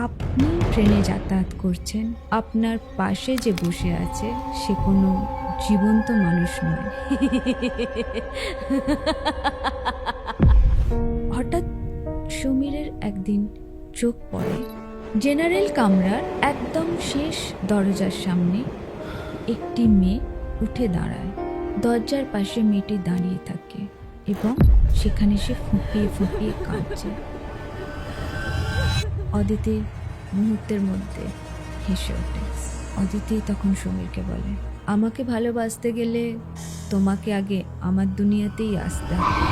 আপনি ট্রেনে যাতায়াত করছেন, আপনার পাশে যে বসে আছে সে কোনো জীবন্ত মানুষ নয়। হঠাৎ সমীরের একদিন চোখ পড়ে জেনারেল কামরার একদম শেষ দরজার সামনে। একটি মেয়ে উঠে দাঁড়ায়। দরজার পাশে মেয়েটি দাঁড়িয়ে থাকে এবং সেখানে সে ফুঁপিয়ে ফুঁপিয়ে কাঁদছে। অদিতি মুহূর্তের মধ্যে হেসে ওঠে। অদিতি তখন সমীরকে বলে, আমাকে ভালোবাসতে গেলে তোমাকে আগে আমার দুনিয়াতেই আসতে হবে।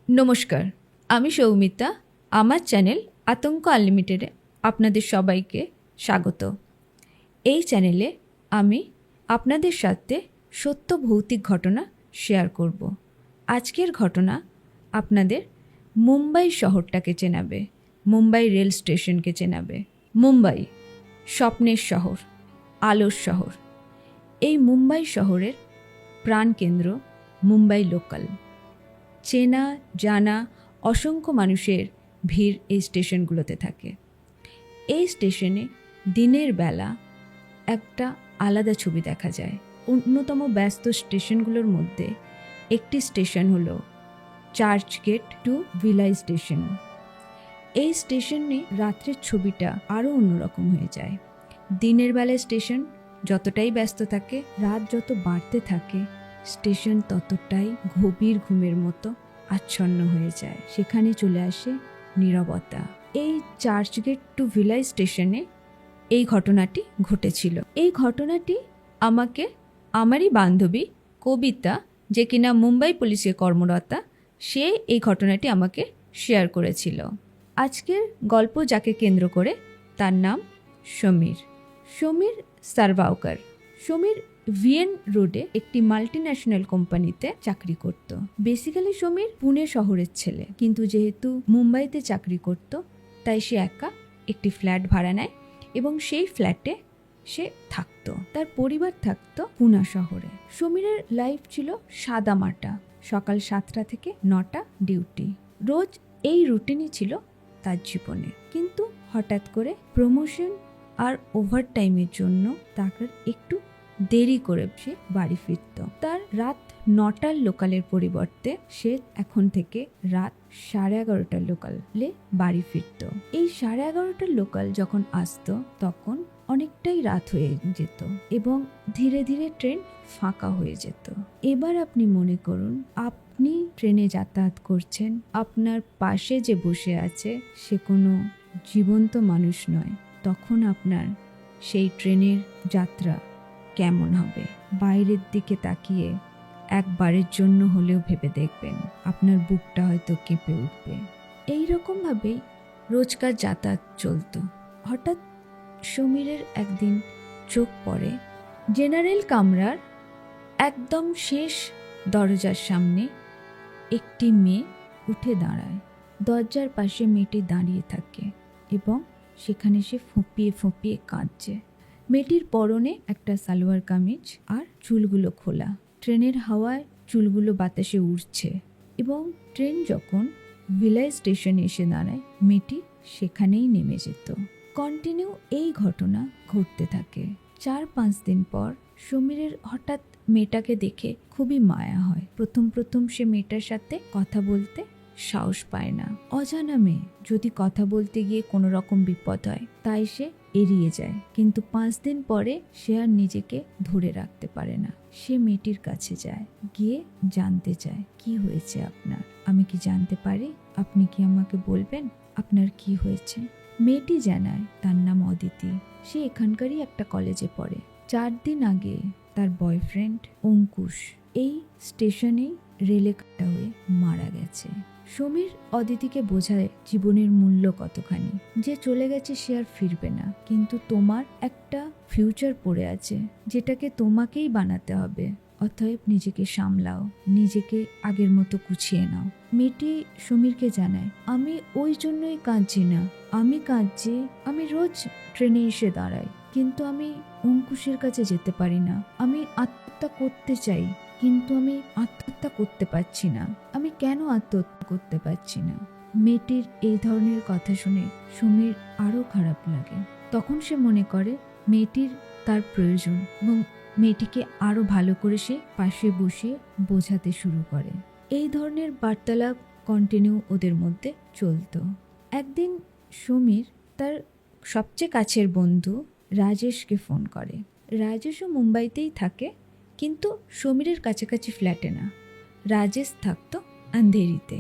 নমস্কার, আমি সৌমিতা। আমার চ্যানেল আতঙ্ক আনলিমিটেডে আপনাদের সবাইকে স্বাগত। এই চ্যানেলে আমি আপনাদের সাথে সত্য ভৌতিক ঘটনা শেয়ার করব। আজকের ঘটনা আপনাদের মুম্বাই শহরটাকে চেনাবে, মুম্বাই রেল স্টেশনকে চেনাবে। মুম্বাই স্বপ্নের শহর, আলোর শহর। এই মুম্বাই শহরের প্রাণকেন্দ্র মুম্বাই লোকাল। চেনা জানা অসংখ্য মানুষের ভিড় এই স্টেশনগুলোতে থাকে। এই স্টেশনে দিনের বেলা একটা আলাদা ছবি দেখা যায়। অন্যতম ব্যস্ত স্টেশনগুলোর মধ্যে একটি স্টেশন হলো church gate to Bhilai station. এই স্টেশনে রাত্রের ছবিটা আরও অন্যরকম হয়ে যায়। দিনের বেলায় স্টেশন যতটাই ব্যস্ত থাকে, রাত যত বাড়তে থাকে স্টেশন ততটাই গভীর ঘুমের মতো আচ্ছন্ন হয়ে যায়। সেখানে চলে আসে নীরবতা। এই চার্চ গেট টু ভিলাই স্টেশনে এই ঘটনাটি ঘটেছিল। এই ঘটনাটি আমাকে আমারই বান্ধবী কবিতা, যে কিনা মুম্বাই পুলিশে কর্মরতা, সে এই ঘটনাটি আমাকে শেয়ার করেছিল। আজকের গল্প যাকে কেন্দ্র করে তার নাম সমীর সারভাওকার। সমীর ভিএন রোডে একটি মাল্টিন্যাশনাল কোম্পানিতে চাকরি করত। বেসিক্যালি সমীর পুনে শহরের ছেলে, কিন্তু যেহেতু মুম্বাইতে চাকরি করত তাই সে একা একটি ফ্ল্যাট ভাড়া নেয় এবং সেই ফ্ল্যাটে সে থাকতো। তার পরিবার থাকতো পুনা শহরে। সমীরের লাইফ ছিল সাদামাটা। সকাল 7টা থেকে 9টা ডিউটি। রোজ এই রুটিনই ছিল তার জীবনে। কিন্তু হঠাৎ করে প্রমোশন আর ওভারটাইমের জন্য তাকে একটু দেরি করে সে বাড়ি ফিরত। তার রাত 9টার লোকালের পরিবর্তে সে এখন থেকে রাত 11:30টার লোকালে বাড়ি ফিরত। এই 11:30টার লোকাল যখন আসতো তখন অনেকটাই রাত হয়ে যেত এবং ধীরে ধীরে ট্রেন ফাঁকা হয়ে যেত। এবার আপনি মনে করুন, আপনি ট্রেনে যাতায়াত করছেন, আপনার পাশে যে বসে আছে সে কোনো জীবন্ত মানুষ নয়। তখন আপনার সেই ট্রেনের যাত্রা কেমন হবে? বাইরের দিকে তাকিয়ে একবারের জন্য হলেও ভেবে দেখবেন, আপনার বুকটা হয়তো কেঁপে উঠবে। এইরকমভাবেই রোজকার যাতায়াত চলতো। হঠাৎ সমীরের একদিন চোখ পড়ে জেনারেল কামরার একদম শেষ দরজার সামনে। একটি মেয়ে উঠে দাঁড়ায়। দরজার পাশে মেয়েটি দাঁড়িয়ে থাকে এবং সেখানে সে ফুঁপিয়ে ফুঁপিয়ে কাঁদছে। মেয়েটির পরনে একটা সালোয়ার কামিজ আর চুলগুলো খোলা। ট্রেনের হাওয়ায় চুলগুলো বাতাসে উড়ছে এবং ট্রেন যখন ভিলাই স্টেশনে এসে দাঁড়ায় মেয়েটি সেখানেই নেমে যেত। কন্টিনিউ এই ঘটনা ঘটতে থাকে। 4-5 দিন পর সমীরের হঠাৎ মেয়েটাকে দেখে খুবই মায়া হয়। প্রথম সে মেয়েটার সাথে কথা বলতে সাহস পায় না। অজানা মেয়ে, যদি কথা বলতে গিয়ে কোনো রকম বিপদ হয় তাই সে এড়িয়ে যায়। কিন্তু 5 দিন পরে সে আর নিজেকে ধরে রাখতে পারে না। সে মেয়েটির কাছে যায়, গিয়ে জানতে চায়, কি হয়েছে আপনার? আমি কি জানতে পারি? আপনি কি আমাকে বলবেন আপনার কি হয়েছে? মেয়েটি জানায় তার নাম অদিতি। সে এখানকারই একটা কলেজে পড়ে। 4 দিন আগে তার বয়ফ্রেন্ড অঙ্কুশ এই স্টেশনেই রেলে কাটা হয়ে মারা গেছে। সমীর অদিতিকে বোঝায় জীবনের মূল্য কতখানি। যে চলে গেছে সে আর ফিরবে না, কিন্তু তোমার একটা ফিউচার পড়ে আছে যেটাকে তোমাকেই বানাতে হবে। অতএব নিজেকে সামলাও, নিজেকে আগের মতো গুছিয়ে নাও। মেয়েটি সমীরকে জানায়, আমি ওই জন্যই কাঁদছি না, আমি কাঁদছি, আমি রোজ ট্রেনে এসে দাঁড়াই, কিন্তু আমি অঙ্কুশের কাছে যেতে পারি না। আমি আত্মহত্যা করতে চাই, কিন্তু আমি আত্মহত্যা করতে পারছি না। আমি কেন আত্মহত্যা করতে পারছি না? মেয়েটির এই ধরনের কথা শুনে সমীর আরো খারাপ লাগে। তখন সে মনে করে মেয়েটির তার প্রয়োজন এবং মেয়েটিকে আরো ভালো করে সে পাশে বসে বোঝাতে শুরু করে। এই ধরনের বার্তালাপ কন্টিনিউ ওদের মধ্যে চলতো। একদিন সমীর তার সবচেয়ে কাছের বন্ধু রাজেশকে ফোন করে। রাজেশও মুম্বাইতেই থাকে, কিন্তু সমীরের কাছাকাছি ফ্ল্যাটে না। রাজেশ থাকতো আন্ধেরিতে।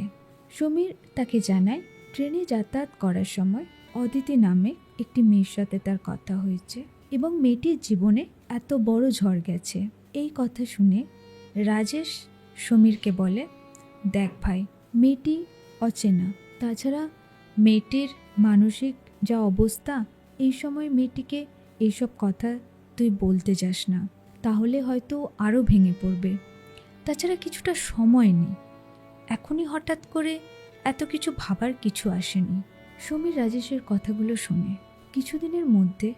সমীর তাকে জানায় ট্রেনে যাতায়াত করার সময় অদিতি নামে একটি মেয়ের সাথে তার কথা হয়েছে এবং মেয়েটির জীবনে এত বড় ঝড় গেছে। এই কথা শুনে রাজেশ সমীরকে বলে, দেখ ভাই, মেয়েটি অচেনা, তাছাড়া মেয়েটির মানসিক যা অবস্থা, এই সময় মেয়েটিকে এইসব কথা তুই বলতে যাস না, তাহলে হয়তো আরও ভেঙে পড়বে। তাছাড়া কিছুটা সময় নেই, এখনই হঠাৎ করে এত কিছু ভাবার কিছু আসেনি। সমীর রাজেশের কথাগুলো শুনে কিছুদিনের মধ্যে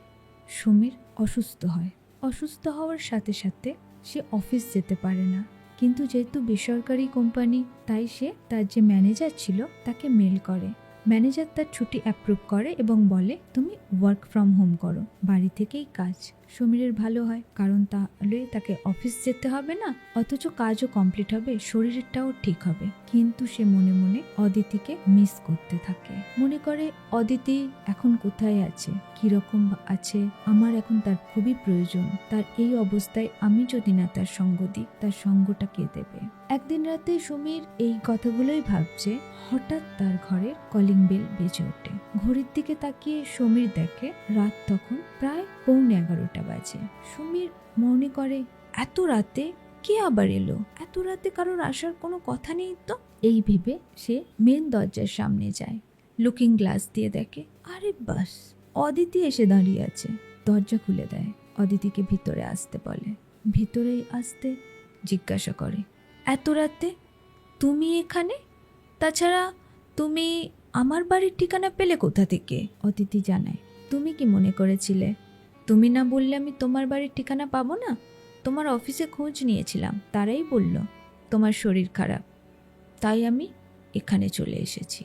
সমীর অসুস্থ হয়। অসুস্থ হওয়ার সাথে সাথে সে অফিস যেতে পারে না, কিন্তু যেহেতু বেসরকারি কোম্পানি, তাই সে তার যে ম্যানেজার ছিল তাকে মেল করে। ম্যানেজার তার ছুটি অ্যাপ্রুভ করে এবং বলে, তুমি ওয়ার্ক ফ্রম হোম করো, বাড়ি থেকেই কাজ। সমীরের ভালো হয়, কারণ তাহলে তাকে অফিস যেতে হবে না, অথচ কাজও কমপ্লিট হবে, শরীরটাও ঠিক হবে। কিন্তু সে মনে মনে অদিতিকে মিস করতে থাকে। মনে করে অদিতি এখন কোথায় আছে, কিরকম আছে, আমার এখন তার খুবই প্রয়োজন। তার এই অবস্থায় আমি যদি না তার সঙ্গ দিই, তার সঙ্গটা কে দেবে? একদিন রাতে সমীর এই কথাগুলোই ভাবছে, হঠাৎ তার ঘরের কলিং বেল বেজে ওঠে। ঘড়ির দিকে তাকিয়ে সমীর দেখে রাত তখন প্রায় 11:15 বাজে। সমীর মনে করে, এত রাতে কে আবার এলো? এত রাতে কারোর আসার কোনো কথা নেই তো। এই ভেবে সে মেন দরজার সামনে যায়। লুকিং গ্লাস দিয়ে দেখে, আরে বাস, অদিতি এসে দাঁড়িয়ে আছে। দরজা খুলে দেয়, অদিতিকে ভিতরে আসতে বলে। ভিতরে আসতে জিজ্ঞাসা করে, এত রাতে তুমি এখানে? তাছাড়া তুমি আমার বাড়ির ঠিকানা পেলে কোথা থেকে? অদিতি জানায়, তুমি কি মনে করেছিলে তুমি না বললে আমি তোমার বাড়ির ঠিকানা পাবো না? তোমার অফিসে খোঁজ নিয়েছিলাম, তারাই বলল তোমার শরীর খারাপ, তাই আমি এখানে চলে এসেছি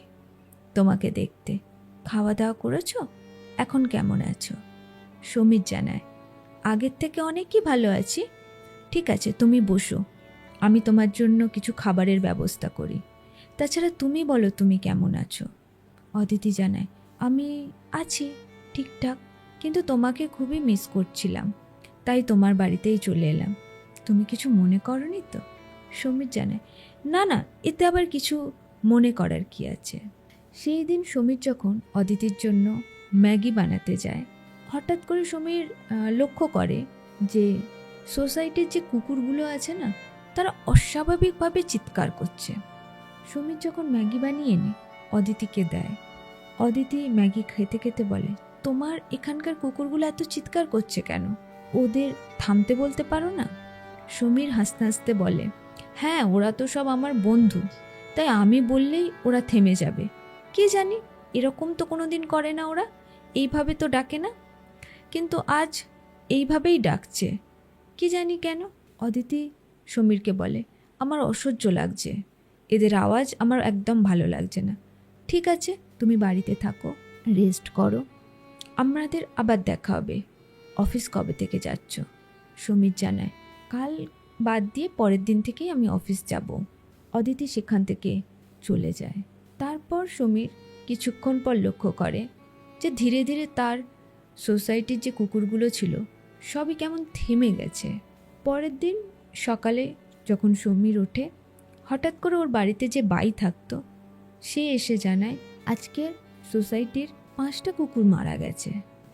তোমাকে দেখতে। খাওয়া দাওয়া করেছো? এখন কেমন আছো? সমীর জানায়, আগের থেকে অনেকই ভালো আছি। ঠিক আছে, তুমি বসো, আমি তোমার জন্য কিছু খাবারের ব্যবস্থা করি। তাছাড়া তুমি বলো, তুমি কেমন আছো? অদিতি জানায়, আমি আছি ঠিকঠাক, কিন্তু তোমাকে খুবই মিস করছিলাম, তাই তোমার বাড়িতেই চলে এলাম। তুমি কিছু মনে করনি তো? সমীর জানায়, না না, এতে আবার কিছু মনে করার কি আছে। সেই দিন সমীর যখন অদিতির জন্য ম্যাগি বানাতে যায়, হঠাৎ করে সমীর লক্ষ্য করে যে সোসাইটির যে কুকুরগুলো আছে না, তারা অস্বাভাবিকভাবে চিৎকার করছে। সমীর যখন ম্যাগি বানিয়ে এনে অদিতিকে দেয়, অদিতি ম্যাগি খেতে খেতে বলে, তোমার এখানকার কুকুরগুলো এত চিৎকার করছে কেন? ওদের থামতে বলতে পারো না? সমীর হাসতে হাসতে বলে, হ্যাঁ, ওরা তো সব আমার বন্ধু, তাই আমি বললেই ওরা থেমে যাবে। কে জানি, এরকম তো কোনোদিন করে না ওরা, এইভাবে তো ডাকে না, কিন্তু আজ এইভাবেই ডাকছে, কি জানি কেন। অদিতি সমীরকে বলে, আমার অসহ্য লাগছে, এদের আওয়াজ আমার একদম ভালো লাগছে না। ঠিক আছে, তুমি বাড়িতে থাকো, রেস্ট করো, আমাদের আবার দেখা হবে। অফিস কবে থেকে যাচ্ছ? সমীর জানায়, কাল বাদ দিয়ে পরের দিন থেকেই আমি অফিস যাব। অদিতি সেখান থেকে চলে যায়। তারপর সমীর কিছুক্ষণ পর লক্ষ্য করে যে ধীরে ধীরে তার সোসাইটির যে কুকুরগুলো ছিল সবই কেমন থেমে গেছে। পরের দিন সকালে যখন সমীর ওঠে, হঠাৎ করে ওর বাড়িতে যে বাই থাকতো সে এসে জানায়, আজকের সোসাইটির 5টা কুকুর মারা গেছে।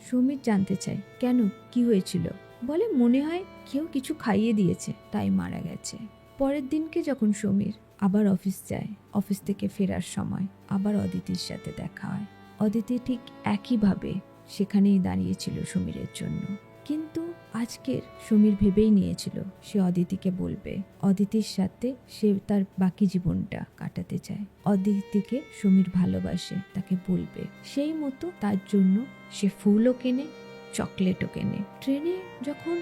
সমীর জানতে চায়, কেন, কি হয়েছিল? বলে, মনে হয় কেউ কিছু খাইয়ে দিয়েছে, তাই মারা গেছে। পরের দিনকে যখন সমীর আবার অফিস যায়, অফিস থেকে ফেরার সময় আবার অদিতির সাথে দেখা হয়। অদিতি ঠিক একইভাবে সেখানেই দাঁড়িয়েছিল সমীরের জন্য, কিন্তু আজকের সমীর ভেবেই নিয়েছিল সে অদিতিকে বলবে, অদিতির সাথে সে তার বাকি জীবনটা কাটাতে চায়, অদিতিকে সমীর ভালোবাসে, তাকে বলবে। সেই মতো তার জন্য সে ফুলও কেনে, চকলেটও কেনে। ট্রেনে যখন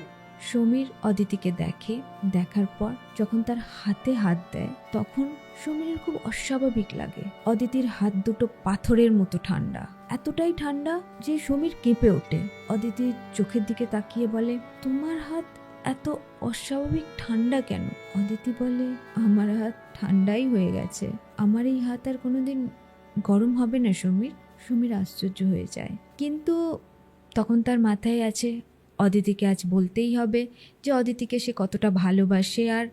সমীর অদিতিকে দেখে, দেখার পর যখন তার হাতে হাত দেয়, তখন সমীরের খুব অস্বাভাবিক লাগে। অদিতির হাত দুটো পাথরের মতো ঠান্ডা, এতটাই ঠান্ডা যে সমীর কেঁপে ওঠে। অদিতির চোখের দিকে তাকিয়ে বলে, তোমার হাত এত অস্বাভাবিক ঠান্ডা কেন? অদিতি বলে, আমার হাত ঠান্ডাই হয়ে গেছে, আমার এই হাত আর কোনোদিন গরম হবে না সমীর। সমীর আশ্চর্য হয়ে যায়, কিন্তু তখন তার মাথায় আছে অদিতিকে আজ বলতেই হবে যে অদিতিকে সে কতটা ভালোবাসে, আর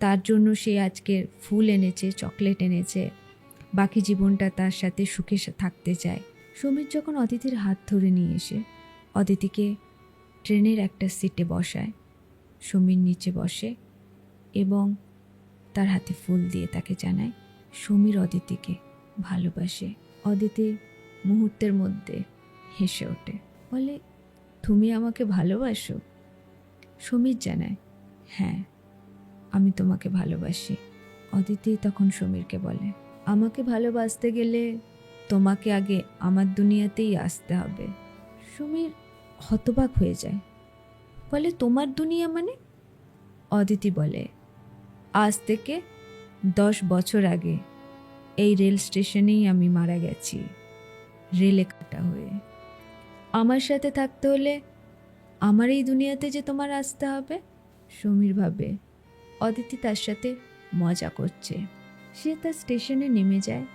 তার জন্য সে আজকে ফুল এনেছে, চকলেট এনেছে, বাকি জীবনটা তার সাথে সুখে থাকতে চায়। সমীর যখন অদিতির হাত ধরে নিয়ে এসে অদিতিকে ট্রেনের একটা সিটে বসায়, সমীর নিচে বসে এবং তার হাতে ফুল দিয়ে তাকে জানায় সমীর অদিতিকে ভালোবাসে। অদিতি মুহূর্তের মধ্যে হেসে ওঠে, বলে, তুমি আমাকে ভালোবাসো? সমীর জানায়, হ্যাঁ, আমি তোমাকে ভালোবাসি। অদিতি তখন সমীরকে বলে, আমাকে ভালোবাসতে গেলে তোমাকে আগে আমার দুনিয়াতেই আসতে হবে। সমীর হতবাক হয়ে যায়, বলে, তোমার দুনিয়া মানে? অদিতি বলে, আজ থেকে 10 বছর আগে এই রেল স্টেশনেই আমি মারা গেছি, রেলে কাটা হয়ে। আমার সাথে থাকতে হলে আমার এই দুনিয়াতে যে তোমার আসতে হবে। সমীর ভাবে অদিতি তার সাথে মজা করছে। সে তার স্টেশনে নেমে যায়।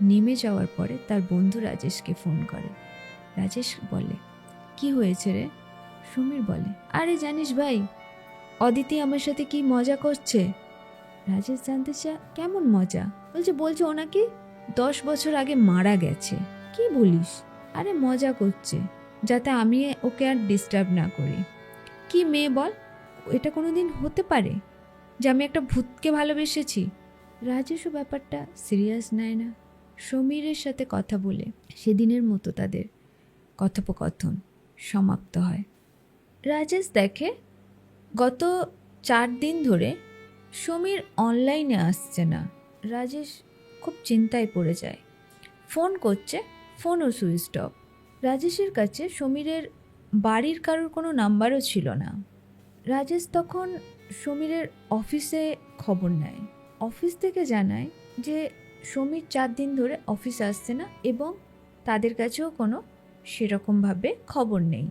নেমে যাওয়ার পরে তার বন্ধু রাজেশকে ফোন করে। রাজেশ বলে, কি হয়েছে রে? সমীর বলে, আরে জানিস ভাই, অদিতি আমার সাথে কি মজা করছে। রাজেশ জানতে চায়, কেমন মজা? বলছে ও নাকি 10 বছর আগে মারা গেছে। কি বলিস? আরে মজা করছে, যাতে আমি ওকে আর ডিস্টার্ব না করি। কি মেয়ে বল, এটা কোনোদিন হতে পারে যে আমি একটা ভূতকে ভালোবেসেছি? রাজেশও ব্যাপারটা সিরিয়াস নেয় না। সমীরের সাথে কথা বলে সেদিনের মতো তাদের কথোপকথন সমাপ্ত হয়। রাজেশ দেখে গত 4 দিন ধরে সমীর অনলাইনে আসছে না। রাজেশ খুব চিন্তায় পড়ে যায়। ফোন করছে, ফোনও সুইচ অফ। রাজেশের কাছে সমীরের বাড়ির কারোর কোনো নাম্বারও ছিল না। রাজেশ তখন সমীরের অফিসে খবর নেয়। অফিস থেকে জানায় যে সমীর 4 দিন ধরে অফিস আসছে না এবং তাদের কাছেও কোনো সেরকমভাবে খবর নেই।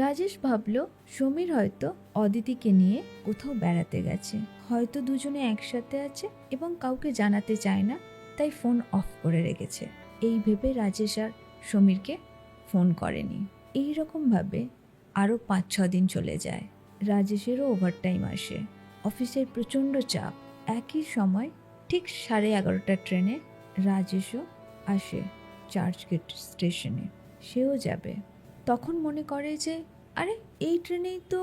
রাজেশ ভাবল সমীর হয়তো অদিতিকে নিয়ে কোথাও বেড়াতে গেছে, হয়তো দুজনে একসাথে আছে এবং কাউকে জানাতে চায় না, তাই ফোন অফ করে রেখেছে। এই ভেবে রাজেশ আর সমীরকে ফোন করেনি। এই রকমভাবে আরও 5-6 দিন চলে যায়। রাজেশেরও ওভারটাইম আসে, অফিসের প্রচণ্ড চাপ। একই সময় ঠিক 11:30 ট্রেনে রাজেশও আসে চার্চগেট স্টেশনে। সেও যাবে। তখন মনে করে যে আরে এই ট্রেনেই তো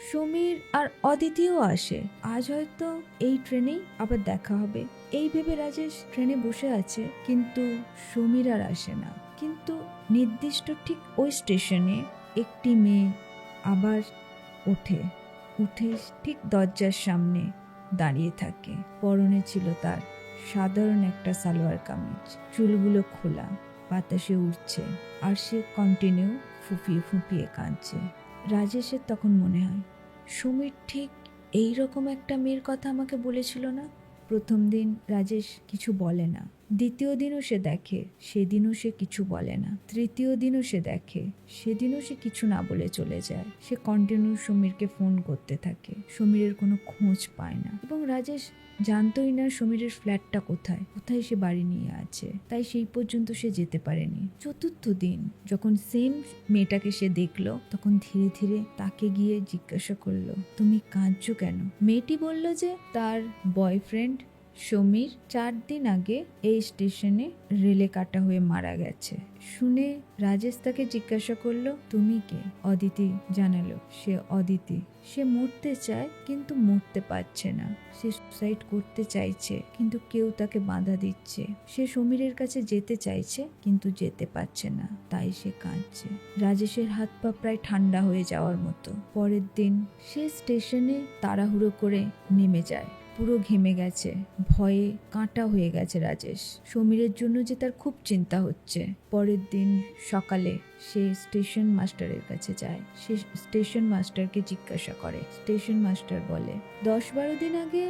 সমীর আর অদিতিও আসে, আজ হয়তো এই ট্রেনেই আবার দেখা হবে। এই ভেবে রাজেশ ট্রেনে বসে আছে, কিন্তু সমীর আর আসে না। কিন্তু নির্দিষ্ট ঠিক ওই স্টেশনে একটি মেয়ে আবার উঠে ঠিক দরজার সামনে দাঁড়িয়ে থাকে। পরনে ছিল তার সাধারণ একটা সালোয়ার কামিজ, চুলগুলো খোলা, বাতাসে উঠছে, আর সে কন্টিনিউ ফুঁপিয়ে ফুঁপিয়ে কাঁদছে। রাজেশের তখন মনে হয় সমীর ঠিক এই রকম একটা মেয়ের কথা আমাকে বলেছিল না। প্রথম দিন রাজেশ কিছু বলে না, দ্বিতীয় দিনও সে দেখে, সেদিনও সে কিছু বলে না, তৃতীয় দিনও সে দেখে, সেদিনও সে কিছু না বলে চলে যায়। সে কন্টিনিউ সমীরকে ফোন করতে থাকে, সমীরের কোনো খোঁজ পায় না এবং রাজেশ জানতোই না সমীরের ফ্ল্যাটটা কোথায় সে বাড়ি নিয়ে আছে, তাই সেই পর্যন্ত সে যেতে পারেনি। চতুর্থ দিন যখন সেম মেয়েটাকে সে দেখলো, তখন ধীরে ধীরে তাকে গিয়ে জিজ্ঞাসা করলো, তুমি কাঁদছো কেন? মেয়েটি বলল যে তার বয়ফ্রেন্ড সমীর 4 দিন আগে এই স্টেশনে রেলে কাটা হয়ে মারা গেছে। শুনে রাজেশ তাকে জিজ্ঞাসা করলো, তুমি কে? অদিতি জানালো সে অদিতি। সে মরতে চায় কিন্তু মরতে পারছে না। সে সুসাইড করতে চাইছে কিন্তু কেউ তাকে বাধা দিচ্ছে। সে সমীরের কাছে যেতে চাইছে কিন্তু যেতে পারছে না, তাই সে কাঁদছে। রাজেশের হাত পা প্রায় ঠান্ডা হয়ে যাওয়ার মতো। পরের দিন সে স্টেশনে তাড়াহুড়ো করে নেমে যায়। পুরো ঘেমে গেছে, ভয়ে কাঁটা হয়ে গেছে রাজেশ। সমীরের জন্য যে তার খুব চিন্তা হচ্ছে। পরের দিন সকালে সে স্টেশন মাস্টারের কাছে যায়। সে স্টেশন মাস্টারকে জিজ্ঞাসা করে। স্টেশন মাস্টার বলে, 10-12 দিন আগে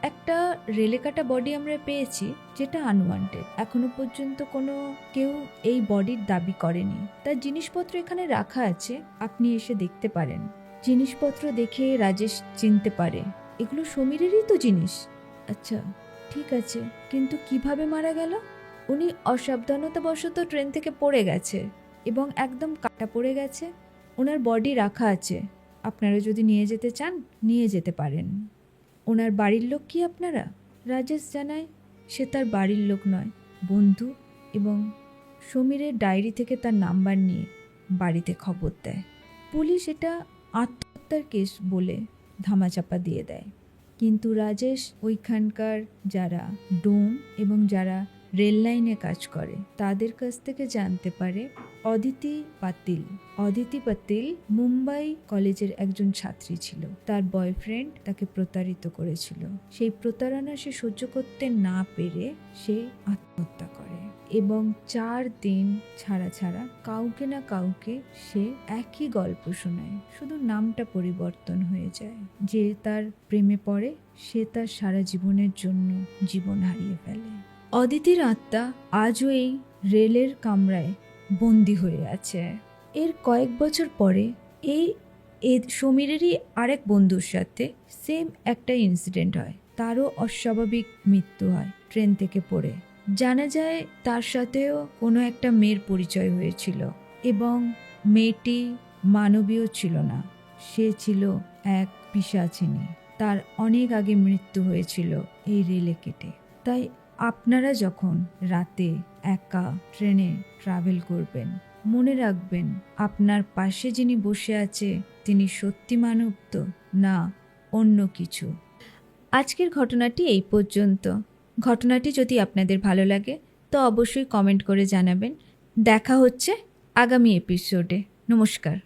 একটা রেলে কাটা বডি আমরা পেয়েছি, যেটা আনওয়ান্টেড। এখনো পর্যন্ত কোনো কেউ এই বডির দাবি করেনি। তার জিনিসপত্র এখানে রাখা আছে, আপনি এসে দেখতে পারেন। জিনিসপত্র দেখে রাজেশ চিনতে পারে এগুলো সমীরেরই তো জিনিস। আচ্ছা ঠিক আছে, কিন্তু কিভাবে মারা গেল? উনি অসাবধানতাবশত ট্রেন থেকে পড়ে গেছে এবং একদম কাটা পড়ে গেছে। ওনার বডি রাখা আছে, আপনারা যদি নিয়ে যেতে চান নিয়ে যেতে পারেন। ওনার বাড়ির লোক কি আপনারা? রাজেশ জানায় সে তার বাড়ির লোক নয়, বন্ধু, এবং সমীরের ডায়েরি থেকে তার নাম্বার নিয়ে বাড়িতে খবর দেয়। পুলিশ এটা আত্মহত্যার কেস বলে ধামাচাপা দিয়ে দেয়। কিন্তু রাজেশ ওইখানকার যারা ডোম এবং যারা রেল লাইনে কাজ করে তাদের কাছ থেকে জানতে পারে অদিতি পাতিল মুম্বাই কলেজের একজন ছাত্রী ছিল। তার বয়ফ্রেন্ড তাকে প্রতারিত করেছিল। সেই প্রতারণা সে সহ্য করতে না পেরে সে আত্মহত্যা করে এবং 4 দিন ছাড়া কাউকে না কাউকে সে একই গল্প শোনায়, শুধু নামটা পরিবর্তন হয়ে যায়। যে তার প্রেমে পড়ে সে তার সারা জীবনের জন্য জীবন হারিয়ে ফেলে। অদিতির আত্মা আজও এই রেলের কামরায় বন্দী হয়ে আছে। এর কয়েক বছর পরে এই সমীরেরই আরেক বন্ধুর সাথে সেম একটা ইনসিডেন্ট হয়। তারও অস্বাভাবিক মৃত্যু হয় ট্রেন থেকে পড়ে। জানা যায় তার সাথেও কোনো একটা মেয়ের পরিচয় হয়েছিল এবং মেয়েটি মানবীয় ছিল না, সে ছিল এক পিশাচিনী। তার অনেক আগে মৃত্যু হয়েছিল এই রেলে কেটে। তাই আপনারা যখন রাতে একা ট্রেনে ট্রাভেল করবেন, মনে রাখবেন আপনার পাশে যিনি বসে আছে তিনি সত্যি মানব তো না অন্য কিছু। আজকের ঘটনাটি এই পর্যন্ত। ঘটনাটি যদি আপনাদের ভালো লাগে তো অবশ্যই কমেন্ট করে জানাবেন। দেখা হচ্ছে আগামী এপিসোডে। নমস্কার।